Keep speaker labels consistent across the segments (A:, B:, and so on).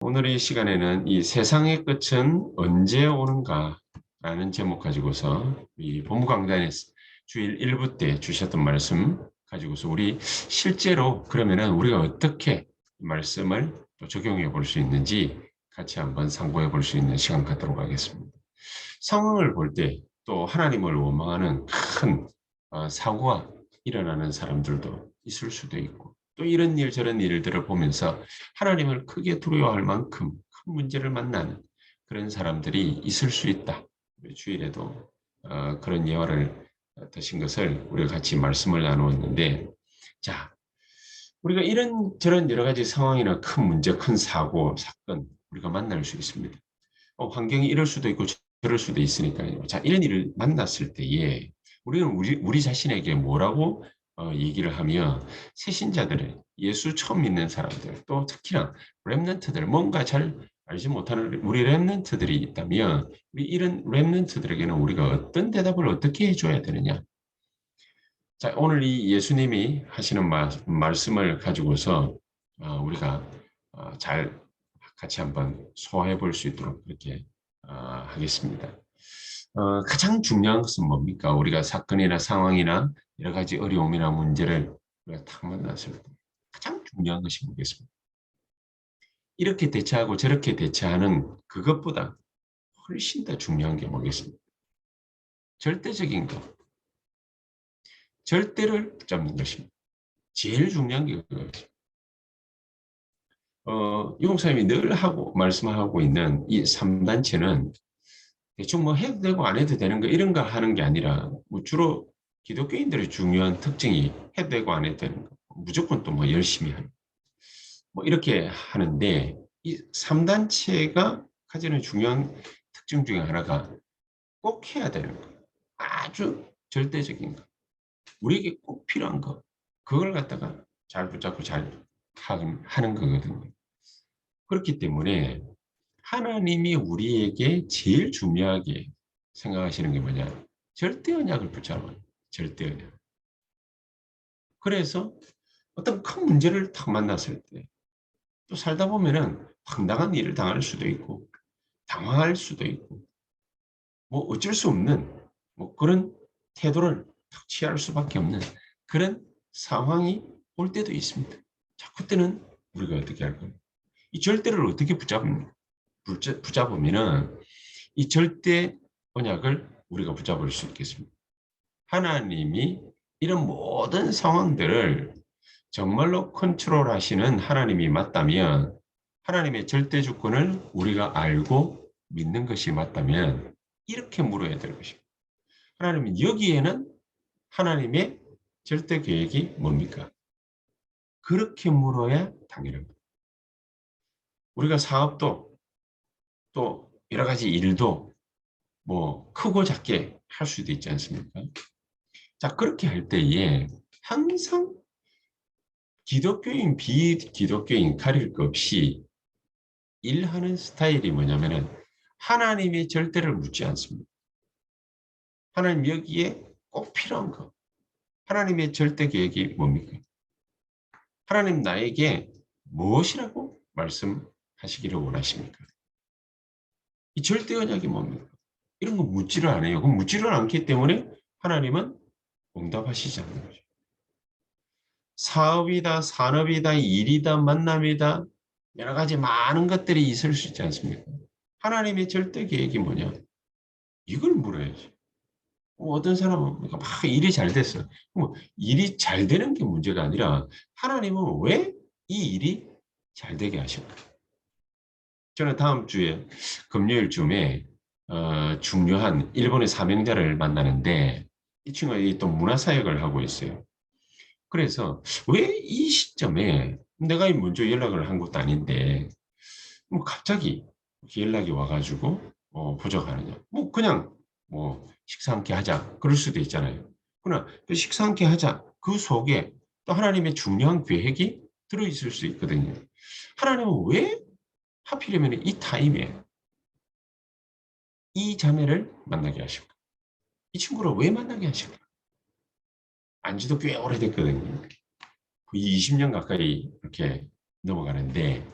A: 오늘 이 시간에는 이 세상의 끝은 언제 오는가 라는 제목 가지고서 이 본부 강단에서 주일 1부 때 주셨던 말씀 가지고서 우리 실제로 그러면은 우리가 어떻게 이 말씀을 또 적용해 볼 수 있는지 같이 한번 상고해 볼 수 있는 시간 갖도록 하겠습니다. 상황을 볼 때 또 하나님을 원망하는 큰 사고가 일어나는 사람들도 있을 수도 있고 또 이런 일 저런 일들을 보면서 하나님을 크게 두려워할 만큼 큰 문제를 만나는 그런 사람들이 있을 수 있다. 우리 주일에도 그런 예화를 드신 것을 우리가 같이 말씀을 나누었는데 자 우리가 이런저런 여러 가지 상황이나 큰 문제, 큰 사고, 사건 우리가 만날 수 있습니다. 환경이 이럴 수도 있고 저럴 수도 있으니까요. 자, 이런 일을 만났을 때에 우리는 우리 자신에게 뭐라고 얘기를 하면 새신자들을 예수 처음 믿는 사람들 또 특히나 렘넌트들 뭔가 잘 알지 못하는 우리 렘넌트들이 있다면 우리 이런 렘넌트들에게는 우리가 어떤 대답을 어떻게 해줘야 되느냐. 자, 오늘 이 예수님이 하시는 말씀을 가지고서 우리가 잘 같이 한번 소화해 볼 수 있도록 그렇게 하겠습니다. 가장 중요한 것은 뭡니까? 우리가 사건이나 상황이나 여러 가지 어려움이나 문제를 우리가 탁 만났을 때 가장 중요한 것이 뭐겠습니까? 이렇게 대처하고 저렇게 대처하는 그것보다 훨씬 더 중요한 게 뭐겠습니까? 절대적인 것, 절대를 붙잡는 것입니다. 제일 중요한 게 그거예요. 유목사님이 늘 말씀하고 있는 이 3단체는 대충 뭐 해도 되고 안 해도 되는 거 이런 거 하는 게 아니라 뭐 주로 기독교인들의 중요한 특징이 해도 되고 안 해도 되는 거 무조건 또 뭐 열심히 하는 뭐 이렇게 하는데 이 3단체가 가지는 중요한 특징 중에 하나가 꼭 해야 되는 거 아주 절대적인 거 우리에게 꼭 필요한 거 그걸 갖다가 잘 붙잡고 잘 하는 거거든요. 그렇기 때문에 하나님이 우리에게 제일 중요하게 생각하시는 게 뭐냐? 절대 언약을 붙잡아요. 절대 언약. 그래서 어떤 큰 문제를 탁 만났을 때 또 살다 보면은 황당한 일을 당할 수도 있고 당황할 수도 있고 뭐 어쩔 수 없는 뭐 그런 태도를 탁 취할 수밖에 없는 그런 상황이 올 때도 있습니다. 자, 그때는 우리가 어떻게 할 겁니까? 이 절대를 어떻게 붙잡으면은 이 절대 언약을 우리가 붙잡을 수 있겠습니다. 하나님이 이런 모든 상황들을 정말로 컨트롤하시는 하나님이 맞다면 하나님의 절대 주권을 우리가 알고 믿는 것이 맞다면 이렇게 물어야 될 것입니다. 하나님은 여기에는 하나님의 절대 계획이 뭡니까? 그렇게 물어야 당연합니다. 우리가 사업도 또 여러 가지 일도 뭐 크고 작게 할 수도 있지 않습니까? 자, 그렇게 할 때에 항상 기독교인, 비기독교인 가릴 것 없이 일하는 스타일이 뭐냐면은 하나님의 절대를 묻지 않습니다. 하나님 여기에 꼭 필요한 거. 하나님의 절대 계획이 뭡니까? 하나님 나에게 무엇이라고 말씀하시기를 원하십니까? 이 절대 언약이 뭡니까? 이런 거 묻지를 않아요. 그럼 묻지를 않기 때문에 하나님은 응답하시지 않는 거죠. 사업이다, 산업이다, 일이다, 만남이다, 여러 가지 많은 것들이 있을 수 있지 않습니까? 하나님의 절대 계획이 뭐냐? 이걸 물어야지. 어떤 사람은 그러니까 막 일이 잘 됐어. 뭐 일이 잘 되는 게 문제가 아니라 하나님은 왜 이 일이 잘 되게 하실까? 저는 다음 주에 금요일쯤에 중요한 일본의 사명자를 만나는데 이 친구가 또 문화사역을 하고 있어요. 그래서 왜 이 시점에 내가 먼저 연락을 한 것도 아닌데 뭐 갑자기 연락이 와가지고 부족하느냐. 뭐 그냥 뭐 식사 함께 하자. 그럴 수도 있잖아요. 그러나 그 식사 함께 하자. 그 속에 또 하나님의 중요한 계획이 들어있을 수 있거든요. 하나님은 왜 하필이면 이 타임에 이 자매를 만나게 하실까? 이 친구를 왜 만나게 하실까? 안지도 꽤 오래됐거든요. 20년 가까이 이렇게 넘어가는데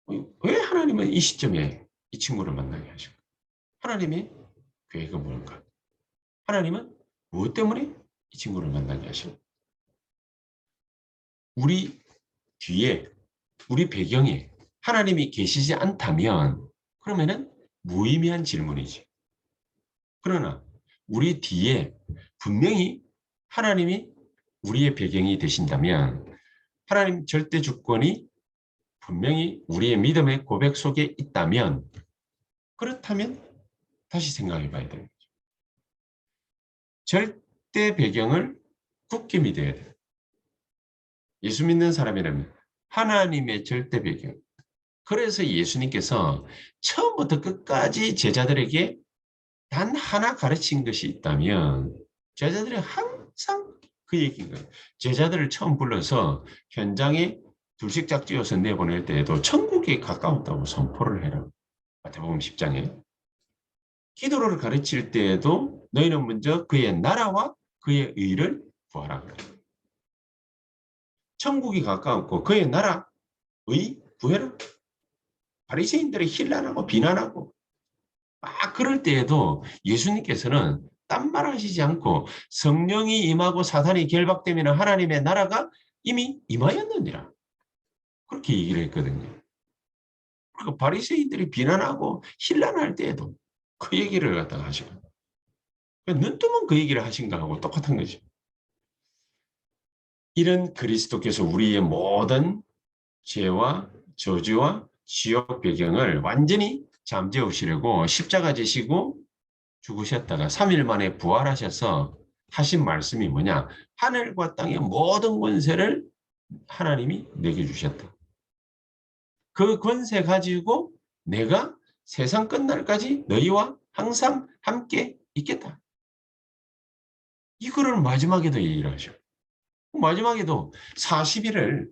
A: 왜 하나님은 이 시점에 이 친구를 만나게 하실까? 하나님의 계획은 뭔가? 하나님은 무엇 때문에 이 친구를 만나게 하실까? 우리 뒤에, 우리 배경에 하나님이 계시지 않다면 그러면은 무의미한 질문이지. 그러나 우리 뒤에 분명히 하나님이 우리의 배경이 되신다면 하나님 절대 주권이 분명히 우리의 믿음의 고백 속에 있다면 그렇다면 다시 생각해 봐야 됩니다. 절대 배경을 굳게 믿어야 돼요. 예수 믿는 사람이라면 하나님의 절대 배경. 그래서 예수님께서 처음부터 끝까지 제자들에게 단 하나 가르친 것이 있다면 제자들이 항상 그 얘기인 거예요. 제자들을 처음 불러서 현장에 둘씩 짝지어서 내보낼 때에도 천국에 가까웠다고 선포를 해라. 마태복음 10장에. 기도를 가르칠 때에도 너희는 먼저 그의 나라와 그의 의를 구하라. 천국이 가까웠고 그의 나라, 의 구해라. 바리새인들이 힐난하고 비난하고 막 그럴 때에도 예수님께서는 딴 말 하시지 않고 성령이 임하고 사탄이 결박되면 하나님의 나라가 이미 임하였느니라. 그렇게 얘기를 했거든요. 그리고 바리새인들이 비난하고 힐난할 때에도 그 얘기를 갖다가 하시고 눈 뜨면 그 얘기를 하신가 하고 똑같은 거죠. 이런 그리스도께서 우리의 모든 죄와 저주와 지옥 배경을 완전히 잠재우시려고 십자가 지시고 죽으셨다가 3일 만에 부활하셔서 하신 말씀이 뭐냐? 하늘과 땅의 모든 권세를 하나님이 내게 주셨다. 그 권세 가지고 내가 세상 끝날까지 너희와 항상 함께 있겠다. 이거를 마지막에도 얘기를 하셔. 마지막에도 40일을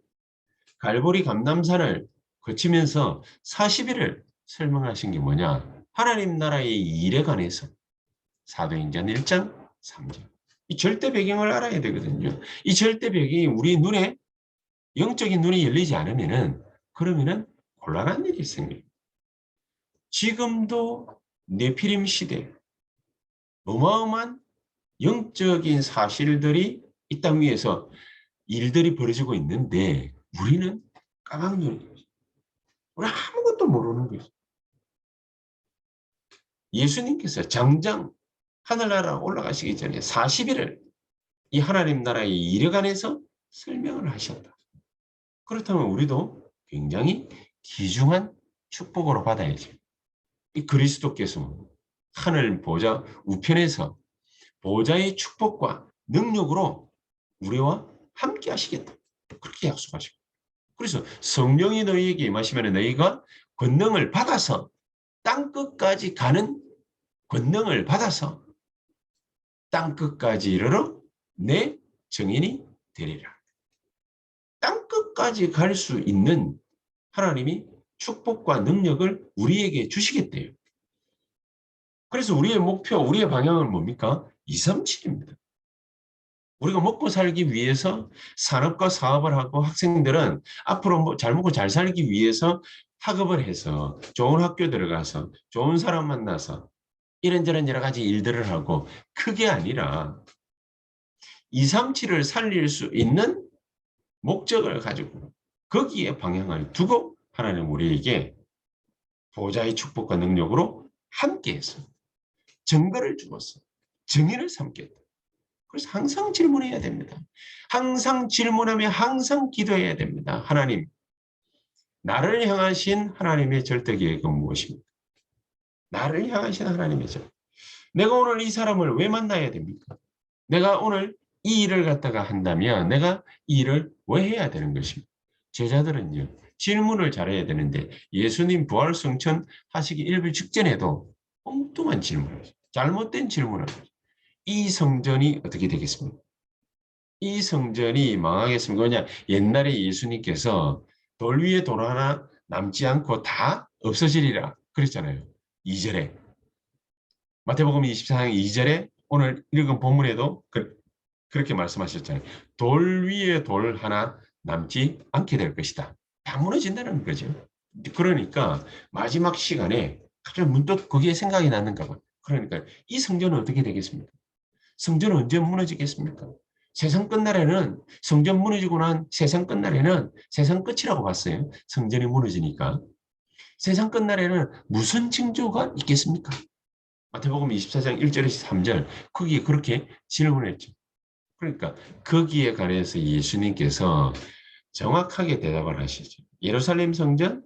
A: 갈보리 감람산을 거치면서 40일을 설명하신 게 뭐냐? 하나님 나라의 일에 관해서 사도행전 1장 3절. 이 절대 배경을 알아야 되거든요. 이 절대 배경이 우리 눈에 영적인 눈이 열리지 않으면은 그러면은 곤란한 일이 생겨요. 지금도 네피림 시대 어마어마한 영적인 사실들이 이 땅 위에서 일들이 벌어지고 있는데 우리는 까막눈이에요. 우리 아무것도 모르는 거예요. 예수님께서 장장 하늘나라 올라가시기 전에 40일을 이 하나님 나라의 이력안에서 설명을 하셨다. 그렇다면 우리도 굉장히 귀중한 축복으로 받아야죠. 이 그리스도께서 하늘 보좌 우편에서 보좌의 축복과 능력으로 우리와 함께 하시겠다. 그렇게 약속하시고. 그래서 성령이 너희에게 임하시면 너희가 권능을 받아서 땅끝까지 가는 권능을 받아서 땅끝까지 이르러 내 증인이 되리라. 땅끝까지 갈 수 있는 하나님이 축복과 능력을 우리에게 주시겠대요. 그래서 우리의 목표, 우리의 방향은 뭡니까? 237입니다. 우리가 먹고 살기 위해서 산업과 사업을 하고 학생들은 앞으로 잘 먹고 잘 살기 위해서 학업을 해서 좋은 학교 들어가서 좋은 사람 만나서 이런저런 여러 가지 일들을 하고 그게 아니라 237을 살릴 수 있는 목적을 가지고 거기에 방향을 두고 하나님 우리에게 보좌의 축복과 능력으로 함께해서 증거를 주어서 증인을 삼겠다. 그래서 항상 질문해야 됩니다. 항상 질문하며 항상 기도해야 됩니다. 하나님, 나를 향하신 하나님의 절대 계획은 무엇입니까? 나를 향하신 하나님의 절대. 내가 오늘 이 사람을 왜 만나야 됩니까? 내가 오늘 이 일을 갖다가 한다면 내가 이 일을 왜 해야 되는 것입니까? 제자들은요. 질문을 잘해야 되는데 예수님 부활 성천 하시기 1일 직전에도 엉뚱한 질문을 하죠. 잘못된 질문을 하죠. 이 성전이 어떻게 되겠습니까? 이 성전이 망하겠습니까? 왜냐 옛날에 예수님께서 돌 위에 돌 하나 남지 않고 다 없어지리라 그랬잖아요. 2절에 마태복음 24장 2절에 오늘 읽은 본문에도 그렇게 말씀하셨잖아요. 돌 위에 돌 하나 남지 않게 될 것이다. 다 무너진다는 거죠. 그러니까 마지막 시간에 갑자기 문득 거기에 생각이 났는가 봐. 그러니까 이 성전은 어떻게 되겠습니까? 성전은 언제 무너지겠습니까? 세상 끝날에는 성전 무너지고 난 세상 끝날에는 세상 끝이라고 봤어요. 성전이 무너지니까. 세상 끝날에는 무슨 징조가 있겠습니까? 마태복음 24장 1절에서 3절 거기에 그렇게 질문했죠. 그러니까 거기에 관해서 예수님께서 정확하게 대답을 하시죠. 예루살렘 성전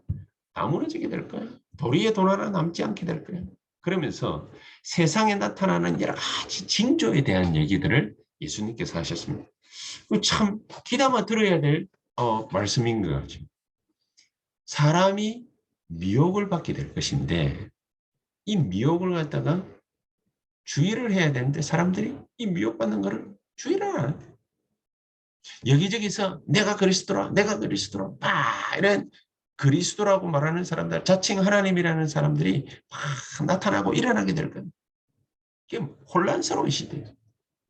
A: 다 무너지게 될 거야. 도리에 돈 하나 남지 않게 될 거야. 그러면서 세상에 나타나는 여러 가지 징조에 대한 얘기들을 예수님께서 하셨습니다. 참 귀담아 들어야 될 말씀인 것 같죠. 사람이 미혹을 받게 될 것인데 이 미혹을 갖다가 주의를 해야 되는데 사람들이 이 미혹받는 거를 주의를 안 한대. 여기저기서 내가 그리스도라, 내가 그리스도라, 막 이런 그리스도라고 말하는 사람들, 자칭 하나님이라는 사람들이 막 나타나고 일어나게 될 거예요. 이게 혼란스러운 시대예요.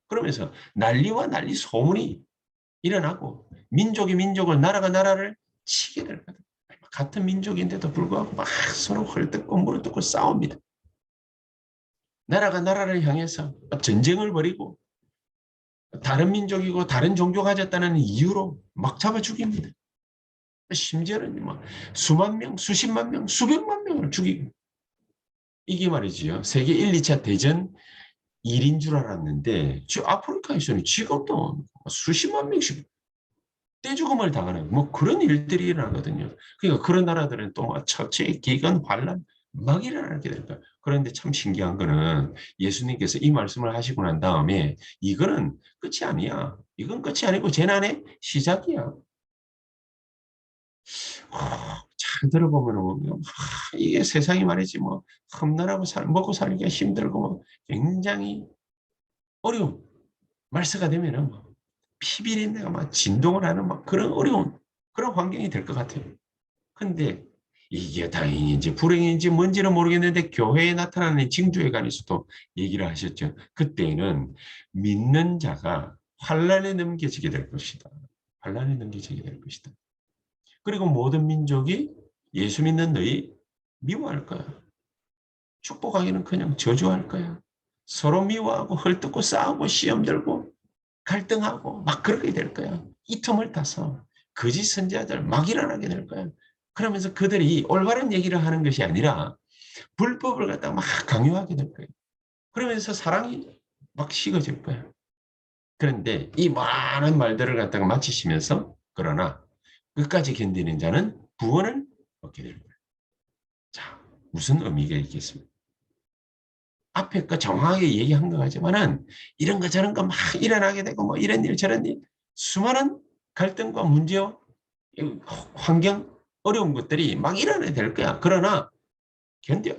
A: 그러면서 난리와 난리 소문이 일어나고 민족이 민족을 나라가 나라를 치게 될 거예요. 같은 민족인데도 불구하고 막 서로 헐뜯고 물어뜯고 싸웁니다. 나라가 나라를 향해서 전쟁을 벌이고 다른 민족이고 다른 종교 가졌다는 이유로 막 잡아 죽입니다. 심지어는 막 수만 명, 수십만 명, 수백만 명을 죽이고 이게 말이지요. 세계 1, 2차 대전 일인 줄 알았는데 아프리카에서는 지금도 수십만 명씩 떼죽음을 당하는 뭐 그런 일들이 일어나거든요. 그러니까 그런 나라들은 또 처체, 기근, 환란 막 일어나게 될 거예요. 그런데 참 신기한 거는 예수님께서 이 말씀을 하시고 난 다음에 이거는 끝이 아니야. 이건 끝이 아니고 재난의 시작이야. 잘 들어보면 이게 세상이 말이지 뭐 험난하고 먹고 살기가 힘들고 뭐 굉장히 어려운 말세가 되면은 뭐 피비린내가 막 진동을 하는 막 그런 어려운 그런 환경이 될 것 같아요. 근데 이게 다행인지 불행인지 뭔지는 모르겠는데 교회에 나타나는 징조에 관해서도 얘기를 하셨죠. 그때는 믿는 자가 환란에 넘겨지게 될 것이다. 환란에 넘겨지게 될 것이다. 그리고 모든 민족이 예수 믿는 너희 미워할 거야. 축복하기는 그냥 저주할 거야. 서로 미워하고 헐뜯고 싸우고 시험 들고 갈등하고 막 그렇게 될 거야. 이 틈을 타서 거짓 선지자들 막 일어나게 될 거야. 그러면서 그들이 올바른 얘기를 하는 것이 아니라 불법을 갖다가 막 강요하게 될 거예요. 그러면서 사랑이 막 식어질 거야. 그런데 이 많은 말들을 갖다가 마치시면서 그러나 끝까지 견디는 자는 구원을 얻게 될 거예요. 자, 무슨 의미가 있겠습니까? 앞에 거 정확하게 얘기한 거 같지만은 이런 거 저런 거 막 일어나게 되고 뭐 이런 일 저런 일 수많은 갈등과 문제와 환경 어려운 것들이 막 일어나게 될 거야. 그러나 견뎌.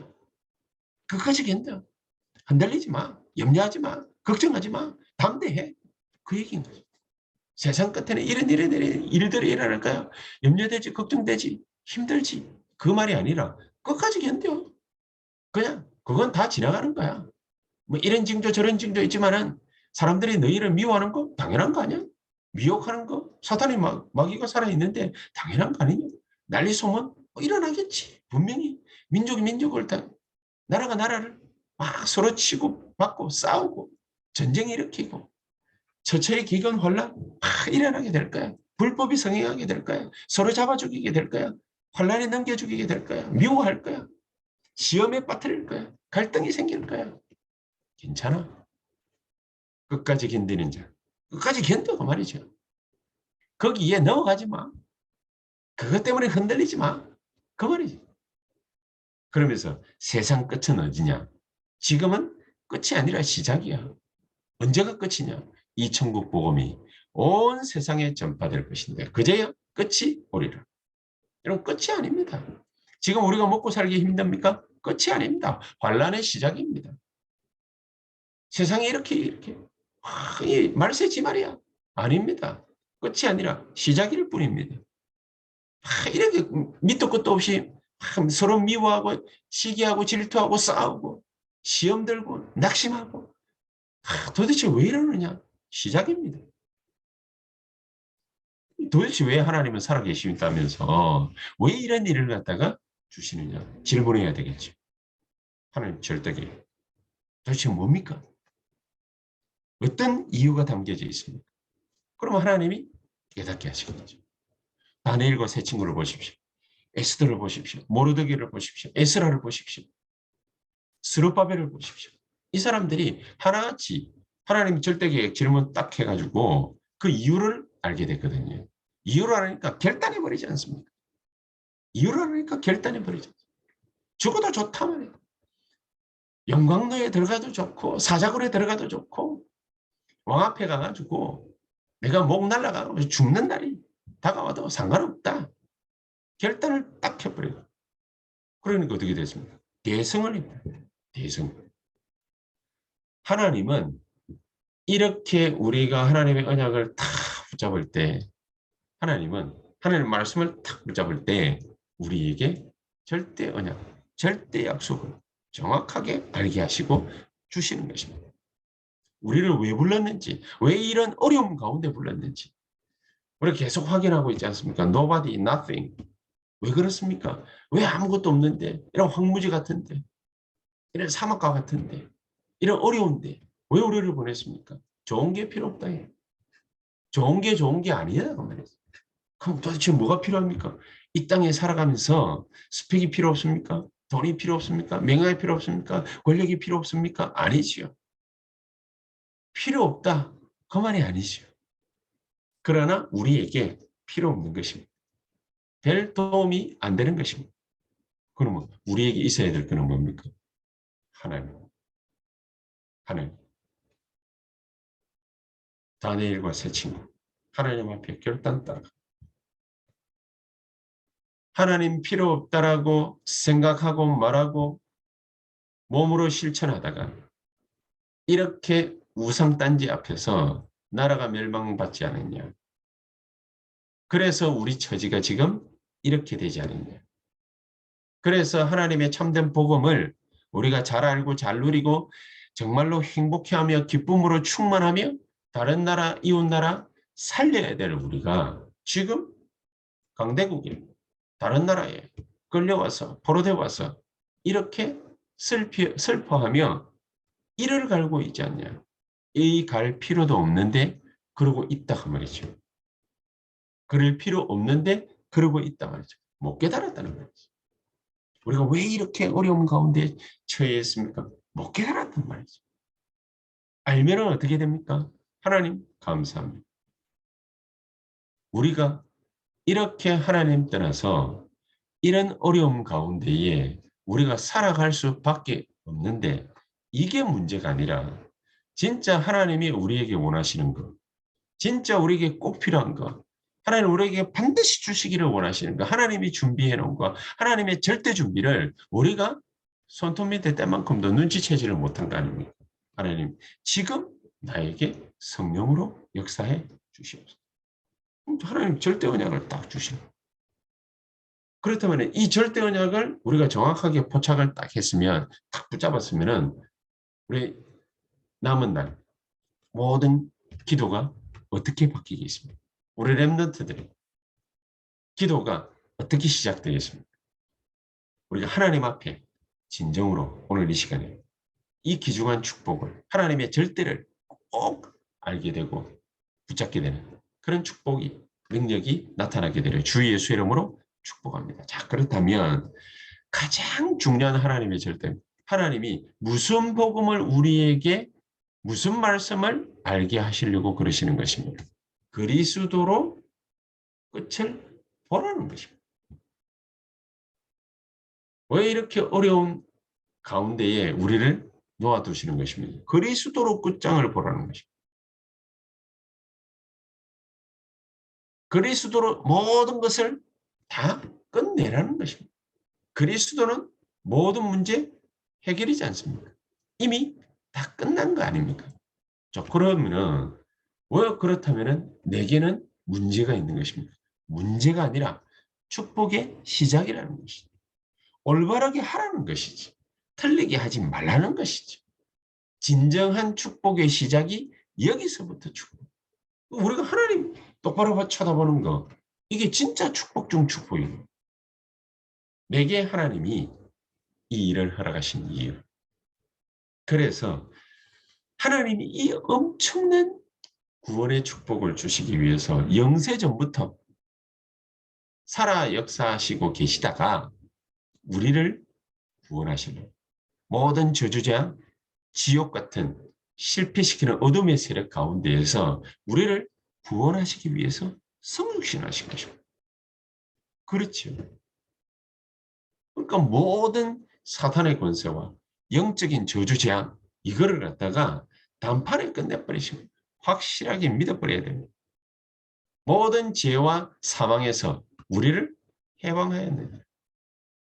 A: 끝까지 견뎌. 흔들리지 마. 염려하지 마. 걱정하지 마. 담대해. 그 얘기인 거지. 세상 끝에는 이런 일들이 일어날 거야. 염려되지, 걱정되지, 힘들지. 그 말이 아니라 끝까지 견뎌. 그냥 그건 다 지나가는 거야. 뭐 이런 징조 저런 징조 있지만은 사람들이 너희를 미워하는 거 당연한 거 아니야? 미혹하는 거 사탄이 마귀가 살아있는데 당연한 거 아니냐? 난리 소문 뭐 일어나겠지. 분명히 민족이 민족을 다 나라가 나라를 막 서로 치고 받고 싸우고 전쟁 일으키고 처처의 기근 혼란 막 일어나게 될 거야. 불법이 성행하게 될 거야. 서로 잡아 죽이게 될 거야. 혼란에 넘겨 죽이게 될 거야. 미워할 거야. 시험에 빠뜨릴 거야. 갈등이 생길 거야. 괜찮아. 끝까지 견디는 자. 끝까지 견뎌 말이죠. 거기에 넘어가지 마. 그것 때문에 흔들리지 마. 그 말이지. 그러면서 세상 끝은 어디냐? 지금은 끝이 아니라 시작이야. 언제가 끝이냐? 이 천국 복음이 온 세상에 전파될 것인데 그제야 끝이 오리라. 이런 끝이 아닙니다. 지금 우리가 먹고 살기 힘듭니까? 끝이 아닙니다. 환란의 시작입니다. 세상이 이렇게 이 말세지 말이야. 아닙니다. 끝이 아니라 시작일 뿐입니다. 이렇게 밑도 끝도 없이 서로 미워하고 시기하고 질투하고 싸우고 시험 들고 낙심하고 도대체 왜 이러느냐? 시작입니다. 도대체 왜 하나님은 살아계시다면서 왜 이런 일을 갖다가 주시느냐 질문해야 되겠죠. 하나님 절대계 도대체 뭡니까? 어떤 이유가 담겨져 있습니까? 그러면 하나님이 깨닫게 하시겠죠. 다니엘과 세 친구를 보십시오. 에스더를 보십시오. 모르드게를 보십시오. 에스라를 보십시오. 스룹바벨을 보십시오. 이 사람들이 하나같이 하나님 절대계획 질문 딱 해가지고 그 이유를 알게 됐거든요. 이유를 알으니까 결단해버리지 않습니까? 이유를 알으니까 결단해버리지 않습니까? 죽어도 좋다 말이에요. 영광로에 들어가도 좋고 사자굴에 들어가도 좋고 왕 앞에 가가지고 내가 목 날라가고 죽는 날이 다가와도 상관없다. 결단을 딱 해버려요. 그러니까 어떻게 됐습니까? 대성을 입니다. 대성. 하나님은 이렇게 우리가 하나님의 언약을 탁 붙잡을 때 하나님은 하나님의 말씀을 탁 붙잡을 때 우리에게 절대 언약, 절대 약속을 정확하게 알게 하시고 주시는 것입니다. 우리를 왜 불렀는지, 왜 이런 어려움 가운데 불렀는지 우리가 계속 확인하고 있지 않습니까? Nobody, nothing. 왜 그렇습니까? 왜 아무것도 없는데, 이런 황무지 같은데, 이런 사막과 같은데, 이런 어려운데 왜 우리를 보냈습니까? 좋은 게 필요 없다. 좋은 게 아니야. 그럼 도대체 뭐가 필요합니까? 이 땅에 살아가면서 스펙이 필요 없습니까? 돈이 필요 없습니까? 명예가 필요 없습니까? 권력이 필요 없습니까? 아니지요. 필요 없다. 그 말이 아니지요. 그러나 우리에게 필요 없는 것입니다. 별 도움이 안 되는 것입니다. 그러면 우리에게 있어야 될 것은 뭡니까? 하나님. 하나님. 다니엘과 세 친구. 하나님 앞에 결단 따라. 하나님 필요 없다라고 생각하고 말하고 몸으로 실천하다가 이렇게 우상단지 앞에서 나라가 멸망받지 않았냐. 그래서 우리 처지가 지금 이렇게 되지 않았냐. 그래서 하나님의 참된 복음을 우리가 잘 알고 잘 누리고 정말로 행복해하며 기쁨으로 충만하며 다른 나라, 이웃 나라 살려야 될 우리가 지금 강대국에 다른 나라에 끌려와서 포로돼 와서 이렇게 슬퍼하며 이를 갈고 있지 않냐. 이 갈 필요도 없는데 그러고 있다 그 말이죠. 그럴 필요 없는데 그러고 있다 말이죠. 못 깨달았다는 말이죠. 우리가 왜 이렇게 어려움 가운데 처해 있습니까? 못 깨달았단 말이죠. 알면은 어떻게 됩니까? 하나님 감사합니다. 우리가 이렇게 하나님 떠나서 이런 어려움 가운데에 우리가 살아갈 수밖에 없는데 이게 문제가 아니라 진짜 하나님이 우리에게 원하시는 것, 진짜 우리에게 꼭 필요한 것, 하나님 우리에게 반드시 주시기를 원하시는 것, 하나님이 준비해 놓은 것, 하나님의 절대 준비를 우리가 손톱 밑에 때만큼도 눈치채지를 못한 거 아닙니까? 하나님, 지금 나에게 성령으로 역사해 주시옵소서. 하나님 절대 언약을 딱 주시는 거예요. 그렇다면 이 절대 언약을 우리가 정확하게 포착을 딱 했으면, 딱 붙잡았으면은 우리 남은 날 모든 기도가 어떻게 바뀌겠습니까? 우리 랩런트들의 기도가 어떻게 시작되겠습니까? 우리가 하나님 앞에 진정으로 오늘 이 시간에 이 귀중한 축복을 하나님의 절대를 꼭 알게 되고 붙잡게 되는 그런 축복이 능력이 나타나게 되려 주 예수의 이름으로 축복합니다. 자, 그렇다면 가장 중요한 하나님의 절대, 하나님이 무슨 복음을 우리에게 무슨 말씀을 알게 하시려고 그러시는 것입니다. 그리스도로 끝을 보라는 것입니다. 왜 이렇게 어려운 가운데에 우리를 놓아두시는 것입니다. 그리스도로 끝장을 보라는 것입니다. 그리스도로 모든 것을 다 끝내라는 것입니다. 그리스도는 모든 문제 해결이지 않습니까? 이미 다 끝난 거 아닙니까? 자, 그러면은 왜 그렇다면은 내게는 문제가 있는 것입니다. 문제가 아니라 축복의 시작이라는 것이죠. 올바르게 하라는 것이지. 틀리게 하지 말라는 것이죠. 진정한 축복의 시작이 여기서부터 축복. 우리가 하나님 똑바로 쳐다보는 거. 이게 진짜 축복 중 축복이에요. 내게 하나님이 이 일을 허락하신 이유. 그래서 하나님이 이 엄청난 구원의 축복을 주시기 위해서 영세전부터 살아 역사하시고 계시다가 우리를 구원하시는 모든 저주자, 지옥 같은 실패시키는 어둠의 세력 가운데에서 우리를 구원하시기 위해서 성육신하신 것입니다. 그렇죠. 그러니까 모든 사탄의 권세와 영적인 저주 재앙 이거를 갖다가 단판에 끝내버리시고 확실하게 믿어버려야 됩니다. 모든 죄와 사망에서 우리를 해방하였느니라.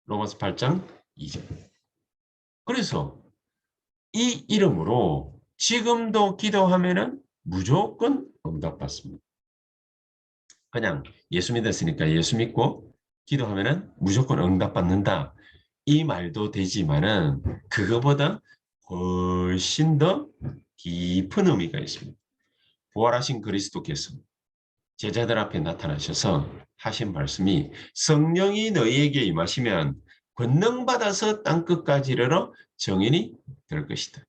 A: 로마서 8장 2절. 그래서 이 이름으로 지금도 기도하면은 무조건 응답받습니다. 그냥 예수 믿었으니까 예수 믿고 기도하면은 무조건 응답받는다. 이 말도 되지만은 그거보다 훨씬 더 깊은 의미가 있습니다. 부활하신 그리스도께서 제자들 앞에 나타나셔서 하신 말씀이 성령이 너희에게 임하시면 권능 받아서 땅 끝까지 이르러 정인이 될 것이다.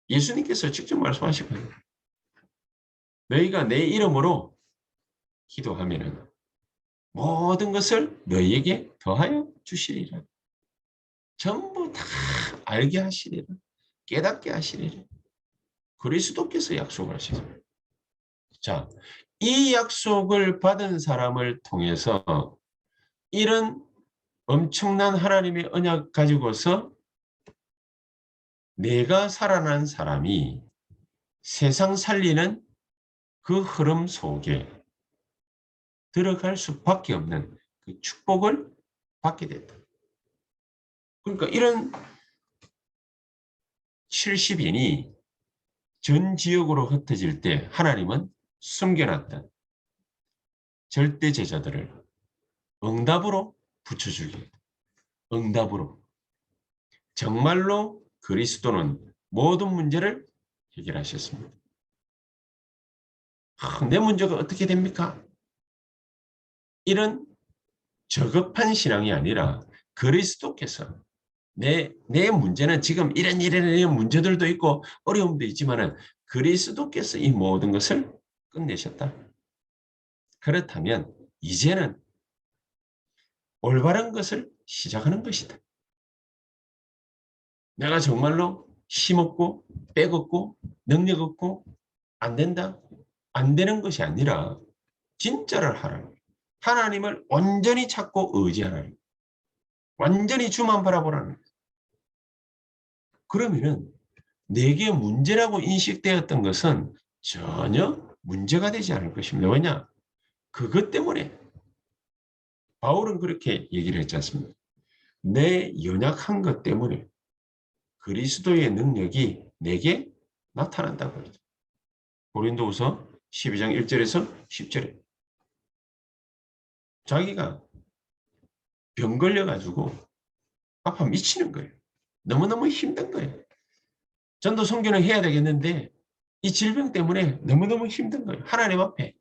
A: 예수님께서 직접 말씀하신 거예요. 너희가 내 이름으로 기도하면은 모든 것을 너희에게 더하여 주시리라. 전부 다 알게 하시리라. 깨닫게 하시리라. 그리스도께서 약속을 하셨습니다. 자, 이 약속을 받은 사람을 통해서 이런 엄청난 하나님의 언약 가지고서 내가 살아난 사람이 세상 살리는 그 흐름 속에 들어갈 수밖에 없는 그 축복을 받게 됐다. 그러니까 이런 70인이 전 지역으로 흩어질 때 하나님은 숨겨놨던 절대 제자들을 응답으로 붙여주기. 응답으로. 정말로 그리스도는 모든 문제를 해결하셨습니다. 내 문제가 어떻게 됩니까? 이런 저급한 신앙이 아니라 그리스도께서 내 문제는 지금 이런 문제들도 있고 어려움도 있지만은 그리스도께서 이 모든 것을 끝내셨다. 그렇다면 이제는 올바른 것을 시작하는 것이다. 내가 정말로 힘없고 빼없고 능력 없고 안 된다? 안 되는 것이 아니라 진짜를 하라는 하나님을 온전히 찾고 의지하라는 완전히 주만 바라보라는 그러면은 내게 문제라고 인식되었던 것은 전혀 문제가 되지 않을 것입니다. 왜냐? 그것 때문에 바울은 그렇게 얘기를 했지 않습니까? 내 연약한 것 때문에 그리스도의 능력이 내게 나타난다고 그러죠. 고린도후서 12장 1절에서 10절에 자기가 병 걸려가지고 아파 미치는 거예요. 너무너무 힘든 거예요. 전도 선교는 해야 되겠는데 이 질병 때문에 너무너무 힘든 거예요. 하나님 앞에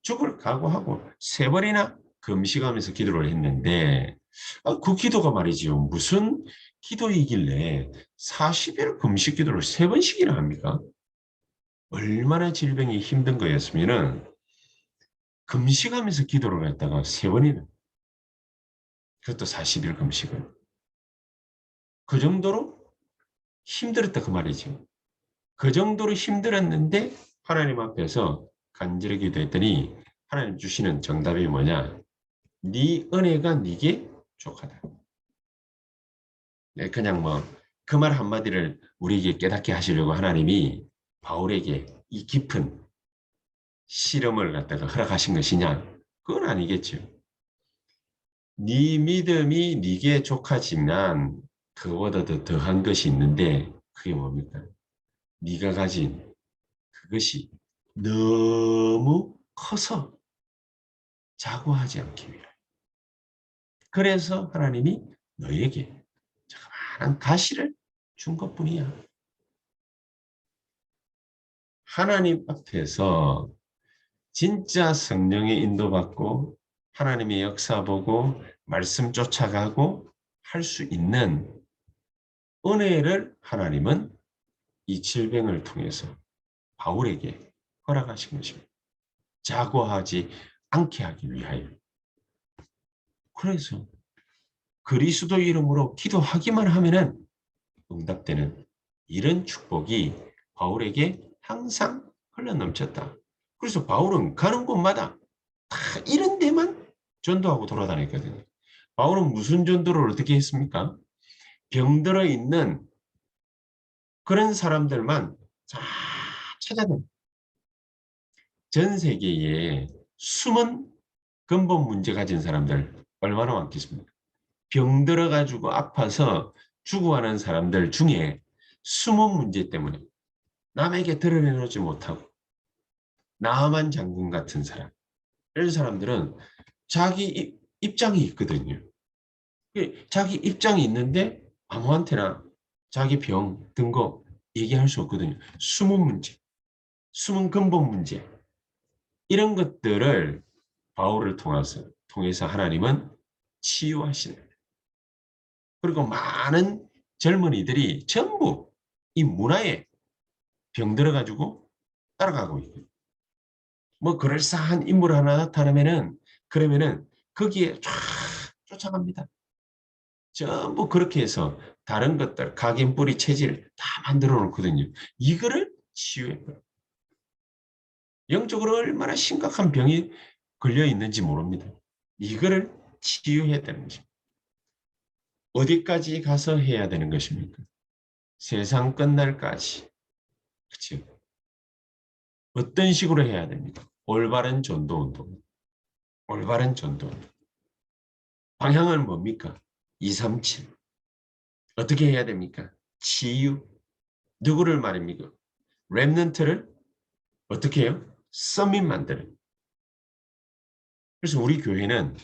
A: 죽을 각오하고 3번이나 금식하면서 기도를 했는데 그 기도가 말이죠. 무슨 기도이길래 40일 금식 기도를 3번씩이나 합니까? 얼마나 질병이 힘든 거였으면은 금식하면서 기도를 했다가 3번이나 그것도 40일 금식을 그 정도로 힘들었다 그 말이죠. 그 정도로 힘들었는데 하나님 앞에서 간절히 기도했더니 하나님 주시는 정답이 뭐냐? 네 은혜가 네게 족하다. 네, 그냥 뭐 그 말 한마디를 우리에게 깨닫게 하시려고 하나님이 바울에게 이 깊은 실험을 갖다가 허락하신 것이냐? 그건 아니겠죠. 네 믿음이 네게 족하지만 그보다 더 더한 것이 있는데 그게 뭡니까? 네가 가진 그것이 너무 커서 자고하지 않기 위해. 그래서 하나님이 너에게 자그마한 가시를 준 것뿐이야. 하나님 앞에서 진짜 성령의 인도받고 하나님의 역사 보고 말씀 쫓아가고 할 수 있는 은혜를 하나님은 이 질병을 통해서 바울에게 허락하신 것입니다. 자고하지 않게 하기 위하여. 그래서 그리스도 이름으로 기도하기만 하면은 응답되는 이런 축복이 바울에게 항상 흘러넘쳤다. 그래서 바울은 가는 곳마다 다 이런 데만 전도하고 돌아다녔거든요. 바울은 무슨 전도를 어떻게 했습니까? 병들어 있는 그런 사람들만 다 찾아다녔. 전 세계에 숨은 근본 문제 가진 사람들 얼마나 많겠습니까? 병들어가지고 아파서 죽어가는 사람들 중에 숨은 문제 때문에 남에게 드러내놓지 못하고 나만 장군 같은 사람, 이런 사람들은 자기 입장이 있거든요. 자기 입장이 있는데 아무한테나 자기 병, 든 거 얘기할 수 없거든요. 숨은 문제, 숨은 근본 문제, 이런 것들을 바울을 통해서 하나님은 치유하시는 거예요. 그리고 많은 젊은이들이 전부 이 문화에 병들어가지고 따라가고 있고, 뭐 그럴싸한 인물 하나 나타나면은 그러면은 거기에 쫙 쫓아갑니다. 전부 그렇게 해서 다른 것들, 각인뿌리 체질 다 만들어 놓거든요. 이거를 치유해버려. 영적으로 얼마나 심각한 병이 걸려 있는지 모릅니다. 이거를 치유해야 되는 것입니다. 어디까지 가서 해야 되는 것입니까? 세상 끝날까지. 그렇죠? 어떤 식으로 해야 됩니까? 올바른 전도 운동. 올바른 전도 운동. 방향은 뭡니까? 237. 어떻게 해야 됩니까? 치유. 누구를 말입니까? 렘넌트를 어떻게 해요? 서밋 만드는. 그래서 우리 교회는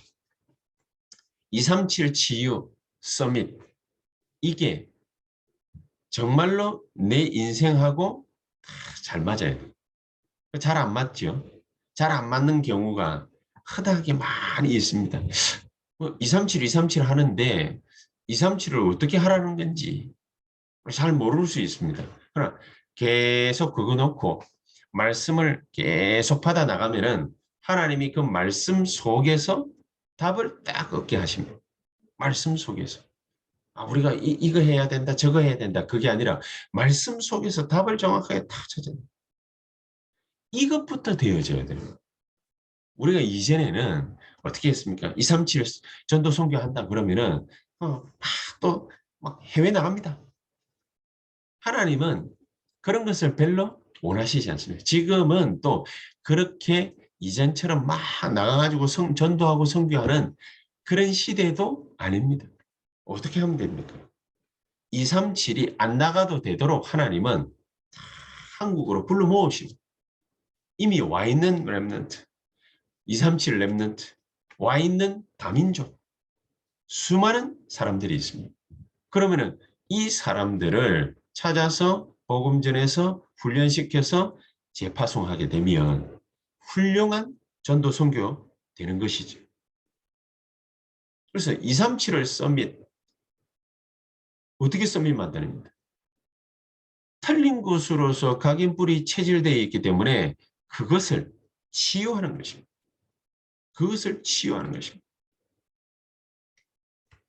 A: 237 치유 서밋, 이게 정말로 내 인생하고 잘 맞아요. 잘 안 맞죠? 잘 안 맞는 경우가 흔하게 많이 있습니다. 237, 237 하는데 237을 어떻게 하라는 건지 잘 모를 수 있습니다. 그러나 계속 그거 놓고 말씀을 계속 받아 나가면은 하나님이 그 말씀 속에서 답을 딱 얻게 하십니다. 말씀 속에서. 우리가 이거 해야 된다, 저거 해야 된다. 그게 아니라 말씀 속에서 답을 정확하게 딱 찾아요. 이것부터 되어져야 돼요. 우리가 이전에는 어떻게 했습니까? 237 전도 선교한다 그러면은 또 막 해외 나갑니다. 하나님은 그런 것을 별로 원하시지 않습니다. 지금은 또 그렇게 이전처럼 막 나가가지고 전도하고 선교하는 그런 시대도 아닙니다. 어떻게 하면 됩니까? 237이 안 나가도 되도록 하나님은 한국으로 불러 모으시고, 이미 와 있는 렘넌트, 237 렘넌트, 와 있는 다민족, 수많은 사람들이 있습니다. 그러면은 이 사람들을 찾아서 복음 전해서 훈련시켜서 재파송하게 되면 훌륭한 전도 선교 되는 것이죠. 그래서 237을 서밋, 어떻게 서밋 만드는가? 틀린 것으로서 각인뿔이 체질되어 있기 때문에 그것을 치유하는 것입니다. 그것을 치유하는 것입니다.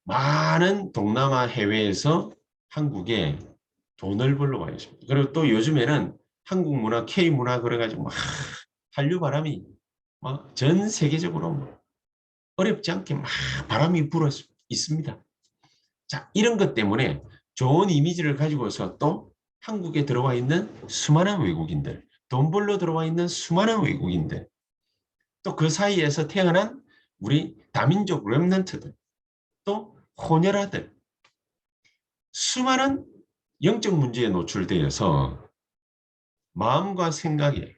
A: 많은 동남아 해외에서 한국에 돈을 벌러 와 있습니다. 그리고 또 요즘에는 한국 문화, K 문화 그래가지고 막 한류 바람이 막 전 세계적으로 어렵지 않게 막 바람이 불어 있습니다. 자, 이런 것 때문에 좋은 이미지를 가지고서 또 한국에 들어와 있는 수많은 외국인들, 돈 벌러 들어와 있는 수많은 외국인들, 또 그 사이에서 태어난 우리 다민족 렘넌트들, 또 혼혈아들, 수많은 영적 문제에 노출되어서 마음과 생각에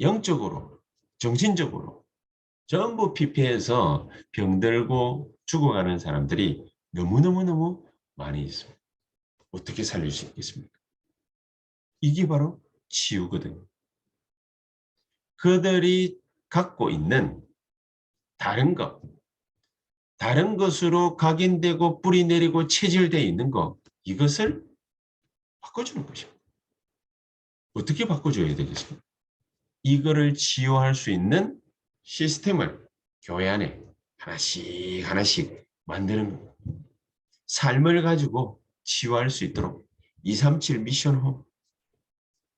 A: 영적으로, 정신적으로 전부 피폐해서 병들고 죽어가는 사람들이 너무너무너무 많이 있습니다. 어떻게 살릴 수 있겠습니까? 이게 바로 치유거든요. 그들이 갖고 있는 다른 것, 다른 것으로 각인되고 뿌리 내리고 체질되어 있는 것, 이것을 바꿔주는 것입니다. 어떻게 바꿔줘야 되겠습니까? 이거를 치유할 수 있는 시스템을 교회 안에 하나씩 하나씩 만드는 겁니다. 삶을 가지고 치유할 수 있도록 237 미션홈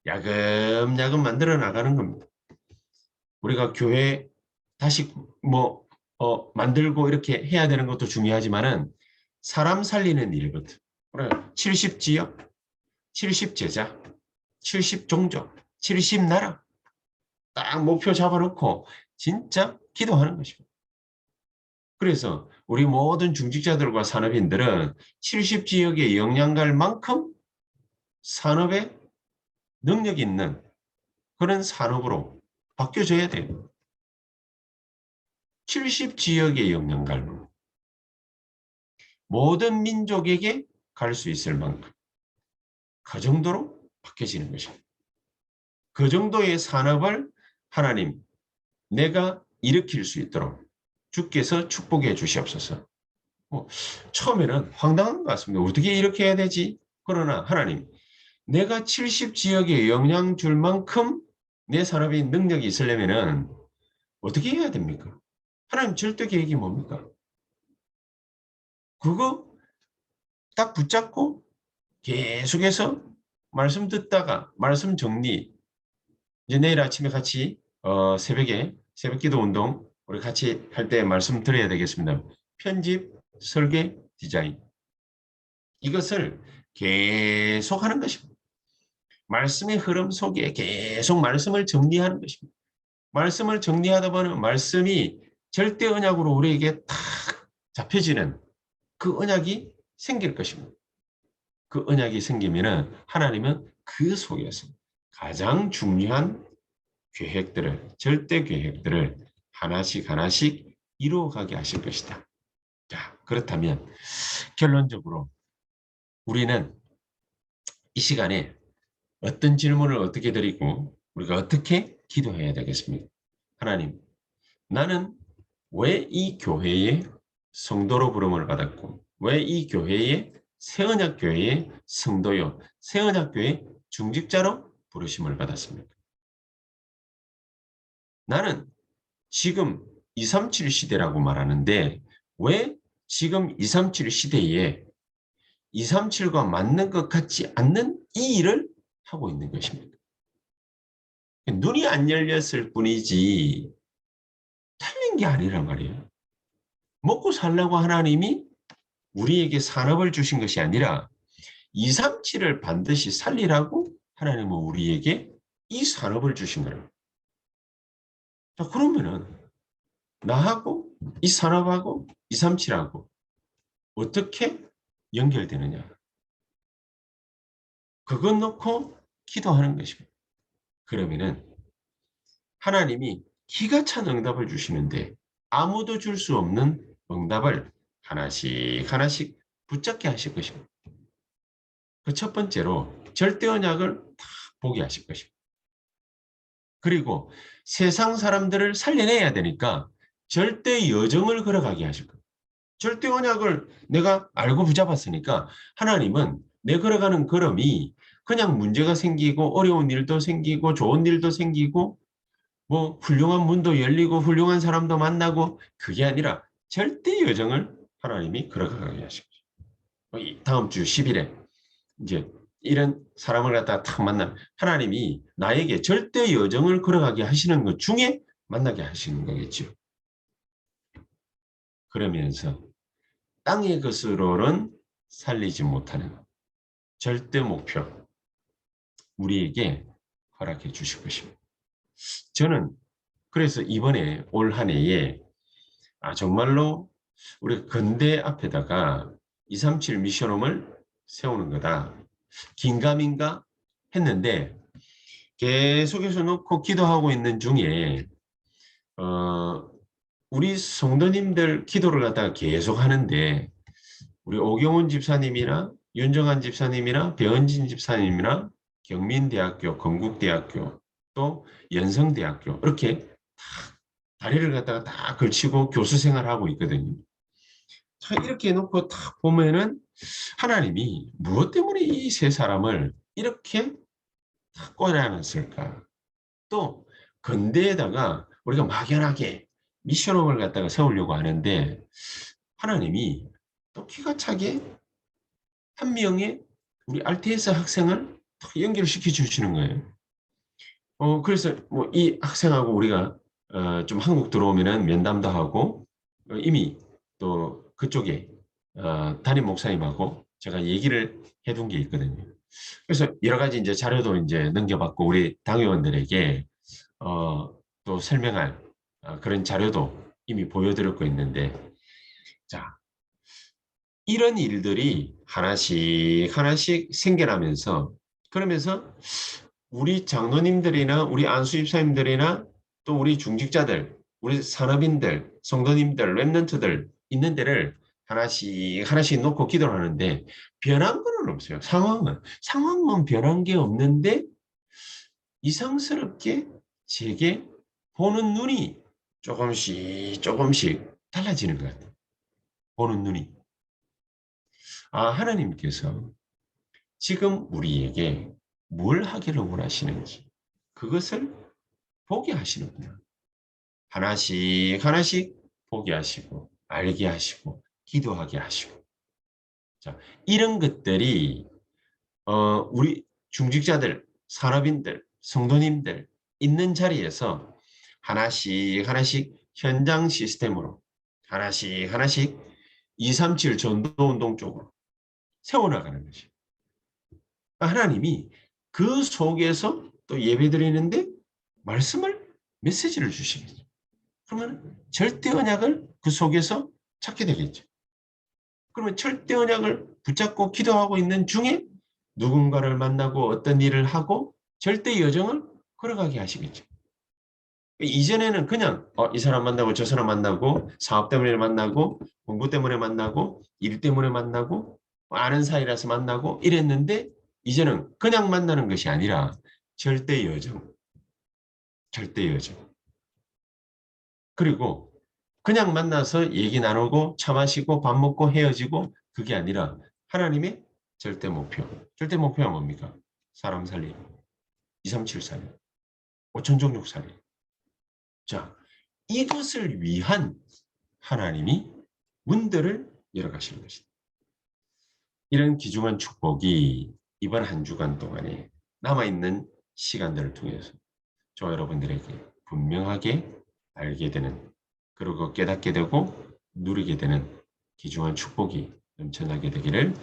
A: 야금야금 만들어 나가는 겁니다. 우리가 교회 다시 만들고 이렇게 해야 되는 것도 중요하지만은 사람 살리는 일부터 70지역, 70제자, 70종족, 70나라 딱 목표 잡아놓고 진짜 기도하는 것입니다. 그래서 우리 모든 중직자들과 산업인들은 70지역에 영향 갈 만큼 산업에 능력 있는 그런 산업으로 바뀌어져야 돼요. 70지역에 영향 갈 만큼 모든 민족에게 갈 수 있을 만큼 그 정도로 바뀌어지는 것입니다. 그 정도의 산업을 하나님 내가 일으킬 수 있도록 주께서 축복해 주시옵소서. 처음에는 황당한 것 같습니다. 어떻게 이렇게 해야 되지? 그러나 하나님 내가 70지역에 영향 줄 만큼 내 산업에 능력이 있으려면 어떻게 해야 됩니까? 하나님 절대 계획이 뭡니까? 그거 딱 붙잡고 계속해서 말씀 듣다가 말씀 정리 이제 내일 아침에 같이 새벽에 새벽기도 운동 우리 같이 할 때 말씀 드려야 되겠습니다. 편집, 설계, 디자인 이것을 계속 하는 것입니다. 말씀의 흐름 속에 계속 말씀을 정리하는 것입니다. 말씀을 정리하다 보면 말씀이 절대 언약으로 우리에게 탁 잡혀지는 그 언약이 생길 것입니다. 그 언약이 생기면은 하나님은 그 속에서 가장 중요한 계획들을 절대 계획들을 하나씩 하나씩 이루어가게 하실 것이다. 자, 그렇다면 결론적으로 우리는 이 시간에 어떤 질문을 어떻게 드리고 우리가 어떻게 기도해야 되겠습니까? 하나님, 나는 왜 이 교회의 성도로 부름을 받았고 왜 이 교회의 새언약교회의 성도요 새언약교회 중직자로 부르심을 받았습니까? 나는 지금 237 시대라고 말하는데 왜 지금 237 시대에 237과 맞는 것 같지 않는 이 일을 하고 있는 것입니다. 눈이 안 열렸을 뿐이지 틀린 게 아니란 말이에요. 먹고 살려고 하나님이 우리에게 산업을 주신 것이 아니라 237을 반드시 살리라고 하나님은 우리에게 이 산업을 주신 거예요. 자, 그러면은 나하고 이 산업하고 237하고 어떻게 연결되느냐? 그것 놓고 기도하는 것입니다. 그러면은 하나님이 기가 찬 응답을 주시는데 아무도 줄 수 없는 응답을 하나씩 하나씩 붙잡게 하실 것입니다. 그 첫 번째로 절대 언약을 다 보게 하실 것입니다. 그리고 세상 사람들을 살려내야 되니까 절대 여정을 걸어가게 하실 겁니다. 절대 언약을 내가 알고 붙잡았으니까 하나님은 내 걸어가는 걸음이 그냥 문제가 생기고 어려운 일도 생기고 좋은 일도 생기고 뭐 훌륭한 문도 열리고 훌륭한 사람도 만나고 그게 아니라 절대 여정을 하나님이 걸어가게 하십니다. 다음 주 10일에 이제 이런 사람을 갖다가 탁 만나 하나님이 나에게 절대 여정을 걸어가게 하시는 것 중에 만나게 하시는 거겠죠. 그러면서 땅의 것으로는 살리지 못하는 절대 목표 우리에게 허락해 주실 것입니다. 저는 그래서 이번에 올 한 해에 정말로 우리 건대 앞에다가 237 미션홈을 세우는 거다. 긴가민가 했는데 계속해서 놓고 기도하고 있는 중에 우리 성도님들 기도를 갖다가 계속 하는데 우리 오경훈 집사님이나 윤정한 집사님이나 배은진 집사님이나 경민대학교, 건국대학교 또 연성대학교 이렇게 다 다리를 갖다가 다 걸치고 교수 생활하고 있거든요. 자, 이렇게 해놓고 딱 보면은 하나님이 무엇 때문에 이 세 사람을 이렇게 딱 꽂아놨을까? 또 근대에다가 우리가 막연하게 미션홈을 갖다가 세우려고 하는데 하나님이 또 기가 차게 한 명의 우리 RTS 학생을 딱 연결시켜 주시는 거예요. 그래서 뭐 이 학생하고 우리가 좀 한국 들어오면은 면담도 하고 이미 또 그쪽에 담임 목사님하고 제가 얘기를 해둔 게 있거든요. 그래서 여러 가지 이제 자료도 이제 넘겨받고 우리 당회원들에게 또 설명할 그런 자료도 이미 보여드렸고 있는데 자 이런 일들이 하나씩 하나씩 생겨나면서 그러면서 우리 장로님들이나 우리 안수집사님들이나 또 우리 중직자들, 우리 산업인들, 성도님들, 랩런트들 있는 데를 하나씩 하나씩 놓고 기도를 하는데 변한 건 없어요. 상황은 변한 게 없는데 이상스럽게 제게 보는 눈이 조금씩 조금씩 달라지는 것 같아요. 보는 눈이. 하나님께서 지금 우리에게 뭘 하기를 원하시는지 그것을 보게 하시는구나. 하나씩 하나씩 보게 하시고 알게 하시고 기도하게 하시고 자, 이런 것들이 우리 중직자들, 산업인들, 성도님들 있는 자리에서 하나씩 하나씩 현장 시스템으로 하나씩 하나씩 237 전도운동 쪽으로 세워나가는 것이 하나님이 그 속에서 또 예배드리는데 말씀을 메시지를 주시겠죠. 그러면 절대 언약을 그 속에서 찾게 되겠죠. 그러면 절대 언약을 붙잡고 기도하고 있는 중에 누군가를 만나고 어떤 일을 하고 절대 여정을 걸어가게 하시겠죠. 이전에는 그냥 이 사람 만나고 저 사람 만나고 사업 때문에 만나고 공부 때문에 만나고 일 때문에 만나고 아는 사이라서 만나고 이랬는데 이제는 그냥 만나는 것이 아니라 절대 여정, 절대 여정. 그리고 그냥 만나서 얘기 나누고 차 마시고 밥 먹고 헤어지고 그게 아니라 하나님의 절대 목표. 절대 목표가 뭡니까? 사람 살림. 237 살림. 5천종족 살림. 자, 이것을 위한 하나님이 문들을 열어가시는 것이다. 이런 귀중한 축복이 이번 한 주간 동안에 남아있는 시간들을 통해서 저 여러분들에게 분명하게 알게 되는 그리고 깨닫게 되고 누리게 되는 귀중한 축복이 넘쳐나게 되기를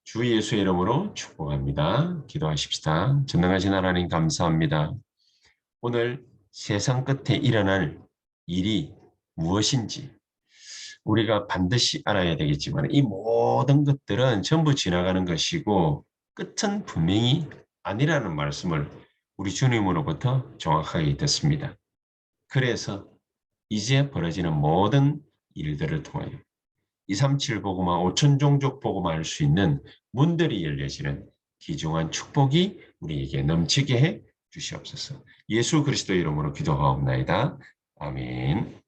A: 주 예수의 이름으로 축복합니다. 기도하십시다. 전능하신 하나님 감사합니다. 오늘 세상 끝에 일어날 일이 무엇인지 우리가 반드시 알아야 되겠지만 이 모든 것들은 전부 지나가는 것이고 끝은 분명히 아니라는 말씀을 우리 주님으로부터 정확하게 듣습니다. 그래서 이제 벌어지는 모든 일들을 통하여 237 복음화 5천종족 복음화 할 수 있는 문들이 열려지는 귀중한 축복이 우리에게 넘치게 해 주시옵소서. 예수 그리스도 이름으로 기도하옵나이다. 아멘.